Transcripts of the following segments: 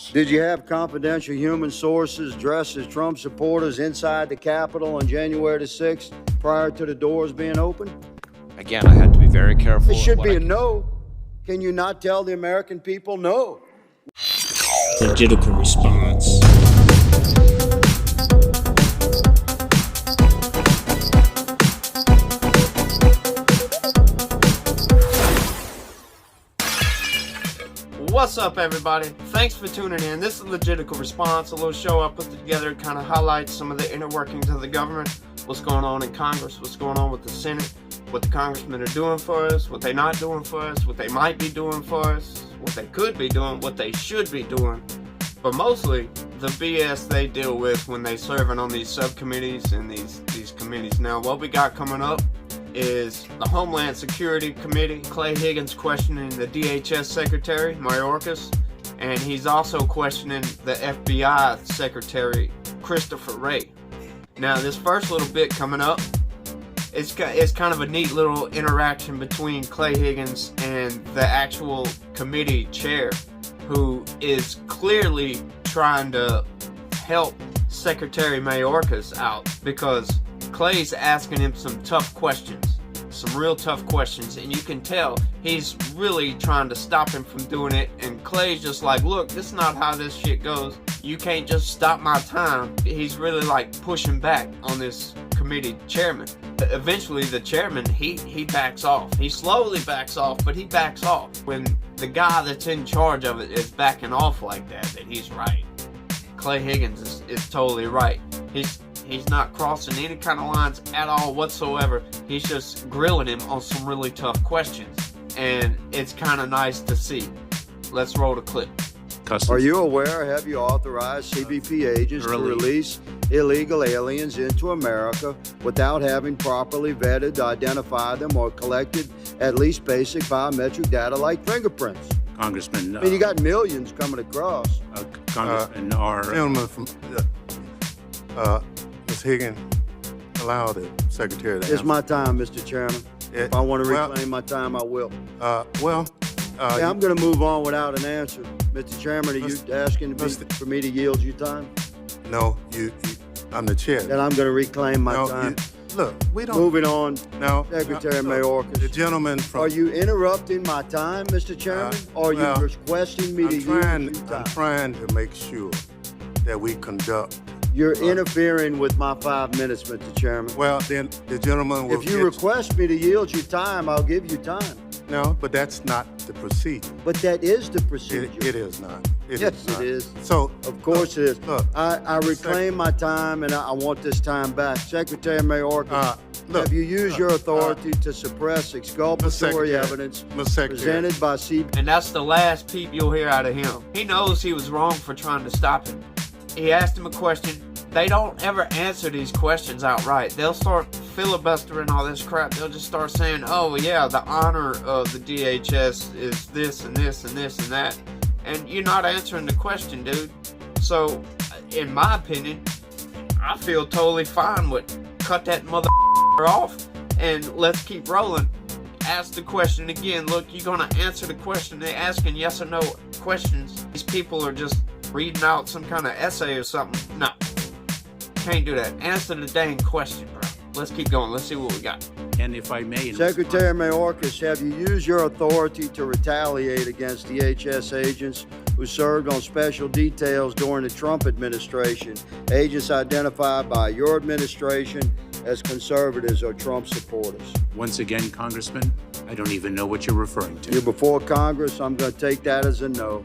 else. Did you have confidential human sources dressed as Trump supporters inside the Capitol on January the 6th prior to the doors being opened? Again, I had to be very careful. It should be a no. Can you not tell the American people no? Political response. What's up, everybody? Thanks for tuning in. This is Logistical Response, a little show I put together to kind of highlight some of the inner workings of the government, what's going on in Congress, what's going on with the Senate, what the congressmen are doing for us, what they're not doing for us, what they might be doing for us, what they could be doing, what they should be doing, but mostly the BS they deal with when they serving on these subcommittees and these committees. Now, what we got coming up is the Homeland Security Committee. Clay Higgins questioning the DHS Secretary, Mayorkas, and he's also questioning the FBI Secretary, Christopher Wray. Now, this first little bit coming up, it's kind of a neat little interaction between Clay Higgins and the actual committee chair, who is clearly trying to help Secretary Mayorkas out, because Clay's asking him some tough questions, some real tough questions, and you can tell he's really trying to stop him from doing it, and Clay's just like, look, this is not how this shit goes. You can't just stop my time. He's really like pushing back on this committee chairman. Eventually the chairman, he backs off. He slowly backs off, but he backs off. When the guy that's in charge of it is backing off like that he's right. Clay Higgins is totally right. He's not crossing any kind of lines at all whatsoever. He's just grilling him on some really tough questions. And it's kind of nice to see. Let's roll the clip. Are you aware, have you authorized CBP agents to release illegal aliens into America without having properly vetted, identified them, or collected at least basic biometric data like fingerprints? Congressman, I mean, you got millions coming across. Congressman, gentleman from Ms. Higgins, allow the secretary to answer. It's my time, Mr. Chairman. If I want to reclaim my time, I will. I'm going to move on without an answer. Mr. Chairman, are you asking for me to yield you time? No, I'm the chair. Then I'm going to reclaim my time. Look, we don't. Moving on, No, Secretary Mayorkas. The gentleman from. Are you interrupting my time, Mr. Chairman? Or are you requesting me to use your time? I'm trying to make sure that we conduct. You're interfering with my 5 minutes, Mr. Chairman. Well, then the gentleman will. If you request me to yield you time, I'll give you time. No, but that's not the procedure. But that is the procedure. It is not. Yes, it is. So, of course it is. Look, I reclaim my time, and I want this time back. Secretary Mayorkas, have you used your authority to suppress exculpatory evidence presented by CBP? And that's the last peep you'll hear out of him. He knows he was wrong for trying to stop him. He asked him a question. They don't ever answer these questions outright. They'll start filibustering all this crap. They'll just start saying, oh yeah, the honor of the DHS is this and this and this and that. And you're not answering the question, dude. So, in my opinion, I feel totally fine with cut that mother off and let's keep rolling. Ask the question again. Look, you're gonna answer the question. They're asking yes or no questions. These people are just reading out some kind of essay or something. No. Can't do that. Answer the dang question, bro. Let's keep going. Let's see what we got. and if I may... Secretary Mayorkas, have you used your authority to retaliate against DHS agents who served on special details during the Trump administration, agents identified by your administration as conservatives or Trump supporters? Once again, Congressman, I don't even know what you're referring to. You're before Congress. I'm going to take that as a no.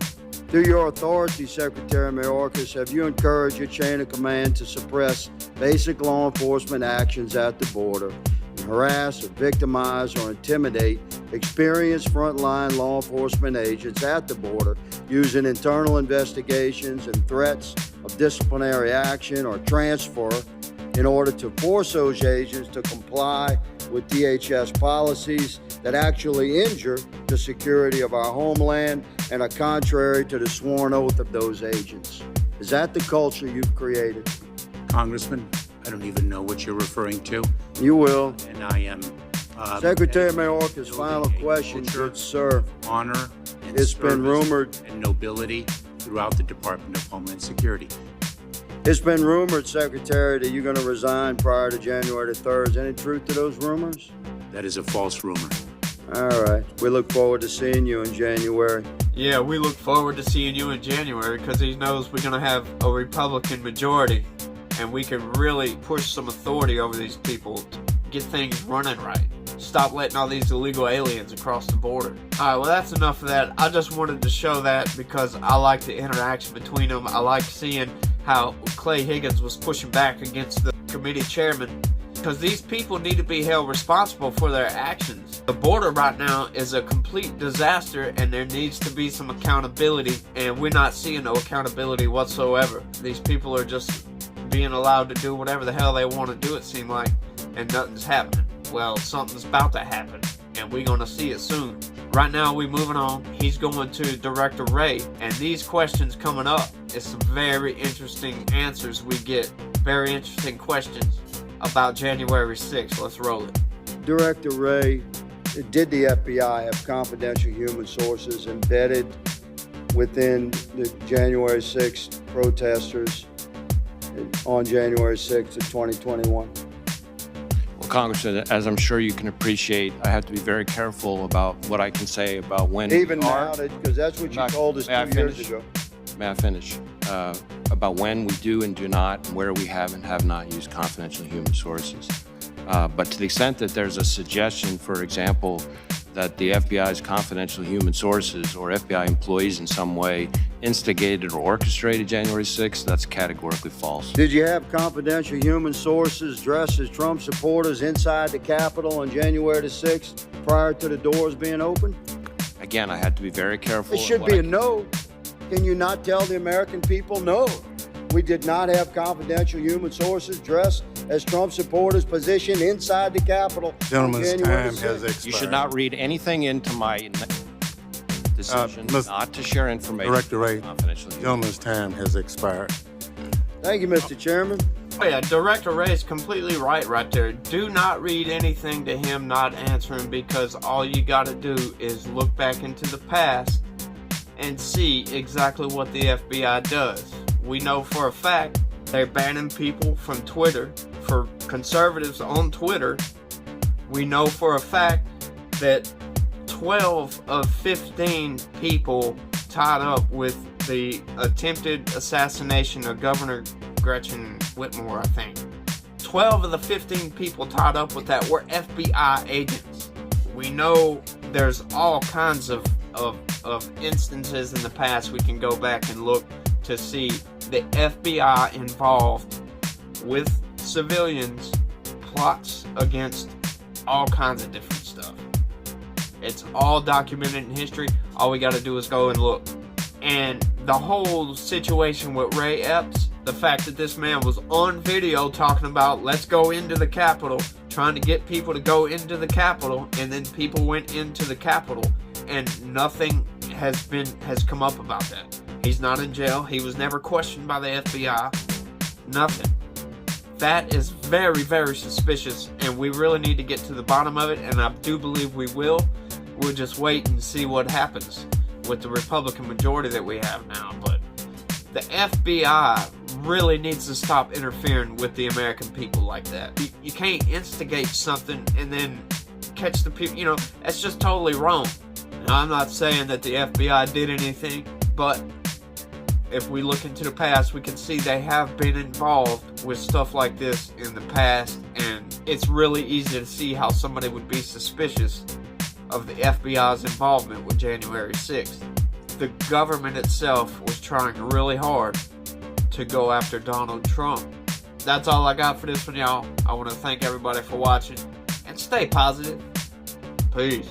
Through your authority, Secretary Mayorkas, have you encouraged your chain of command to suppress basic law enforcement actions at the border, and harass or victimize or intimidate experienced frontline law enforcement agents at the border using internal investigations and threats of disciplinary action or transfer in order to force those agents to comply with DHS policies that actually injure the security of our homeland and are contrary to the sworn oath of those agents? Is that the culture you've created? Congressman, I don't even know what you're referring to. You will. And I am... Secretary Mayorkas, final question, good sir. Honor and it's been rumored and nobility throughout the Department of Homeland Security. It's been rumored, Secretary, that you're going to resign prior to January the 3rd. Is any truth to those rumors? That is a false rumor. All right. We look forward to seeing you in January. Yeah, we look forward to seeing you in January because he knows we're going to have a Republican majority and we can really push some authority over these people to get things running right. Stop letting all these illegal aliens across the border. Alright, well that's enough of that. I just wanted to show that because I like the interaction between them. I like seeing how Clay Higgins was pushing back against the committee chairman because these people need to be held responsible for their actions. The border right now is a complete disaster and there needs to be some accountability, and we're not seeing no accountability whatsoever. These people are just being allowed to do whatever the hell they want to do, it seems like, and nothing's happening. Well, something's about to happen, and we're going to see it soon. Right now, we're moving on. He's going to Director Wray, and these questions coming up is some very interesting answers we get. Very interesting questions about January 6th. Let's roll it. Director Wray, did the FBI have confidential human sources embedded within the January 6th protesters on January 6th of 2021? Well, Congressman, as I'm sure you can appreciate, I have to be very careful about what I can say about when Even we are. now, because that's what you told us 2 years ago. May I finish? About when we do and do not, and where we have and have not used confidential human sources. But to the extent that there's a suggestion, for example, that the FBI's confidential human sources or FBI employees in some way instigated or orchestrated January 6th, that's categorically false. Did you have confidential human sources dressed as Trump supporters inside the Capitol on January the 6th prior to the doors being opened? Again, I had to be very careful. It should be a no. Can you not tell the American people no? We did not have confidential human sources dressed as Trump supporters positioned inside the Capitol. Gentlemen's on January time 6th. has expired. You should not read anything into my decision Mr. not to share information. Director Wray, confidential. gentlemen's time has expired. Thank you, Mr. Chairman. Oh yeah, Director Wray is completely right there. Do not read anything to him not answering, because all you got to do is look back into the past and see exactly what the FBI does. We know for a fact they're banning people from Twitter. For conservatives on Twitter, we know for a fact that 12 of 15 people tied up with the attempted assassination of Governor Gretchen Whitmer, I think. 12 of the 15 people tied up with that were FBI agents. We know there's all kinds of instances in the past we can go back and look to see the FBI involved with civilians, plots against all kinds of different stuff. It's all documented in history. All we got to do is go and look. And the whole situation with Ray Epps, the fact that this man was on video talking about let's go into the Capitol, trying to get people to go into the Capitol, and then people went into the Capitol, and nothing has come up about that. He's not in jail. He was never questioned by the FBI. Nothing. That is very, very suspicious, and we really need to get to the bottom of it, and I do believe we will. We'll just wait and see what happens with the Republican majority that we have now. But the FBI really needs to stop interfering with the American people like that. You can't instigate something and then catch the people. You know, that's just totally wrong. Now, I'm not saying that the FBI did anything, but if we look into the past, we can see they have been involved with stuff like this in the past, and it's really easy to see how somebody would be suspicious of the FBI's involvement with January 6th. The government itself was trying really hard to go after Donald Trump. That's all I got for this one, y'all. I want to thank everybody for watching, and stay positive. Peace.